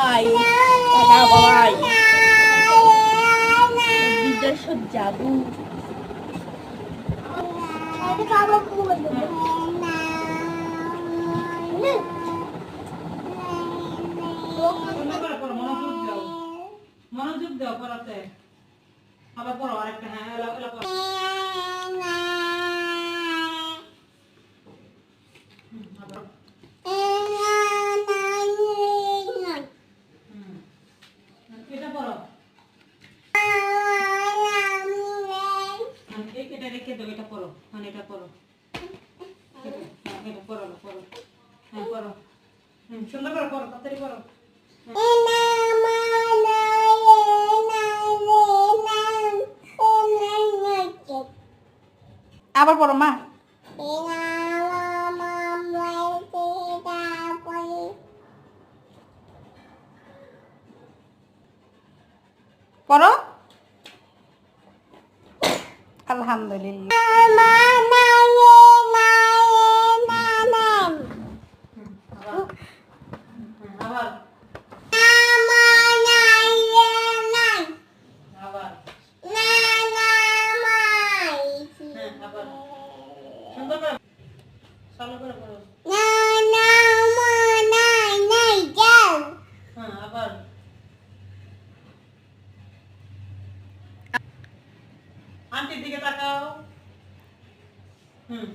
বাবাই টাটা বাবাই বিদেশে যাবো মনোযোগ দাও পড়াতে আবার পড়ো আরেকটা হ্যাঁ এলা এলা পড়ো এটা পড়ো এটা রেখে দাও এটা পড়ো মানে এটা পড়ো এটা পড়ো পড়ো হ্যাঁ পড়ো সুন্দর করে পড়ো তাড়াতাড়ি পড়ো আবার পড়ো মা পড়ো আলহামদুলিল্লাহ আবার আবার আবার সুন্দর করে চালু করে পড়ো হ্যাঁ আবার আন্টির দিকে তাকাও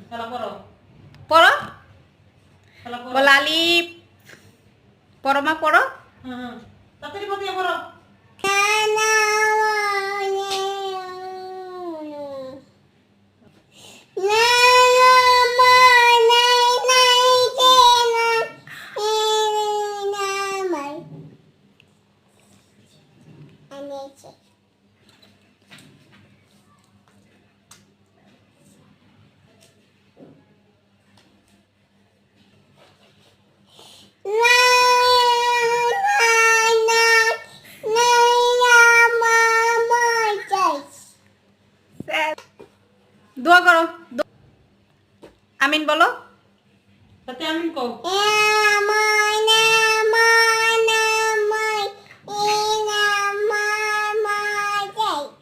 খেলা পড়ো পড়ো খেলা পড়ো বল আলিফ পড়ো মা পড়ো তাড়াতাড়ি পড়তে পড়ো দোয়া করো আমিন বলো তাতে আমিন কও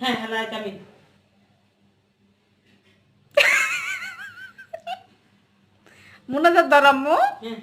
হ্যাঁ হ্যাঁ লাইক আমিন মুনাজাত ধরাম্মু হ্যাঁ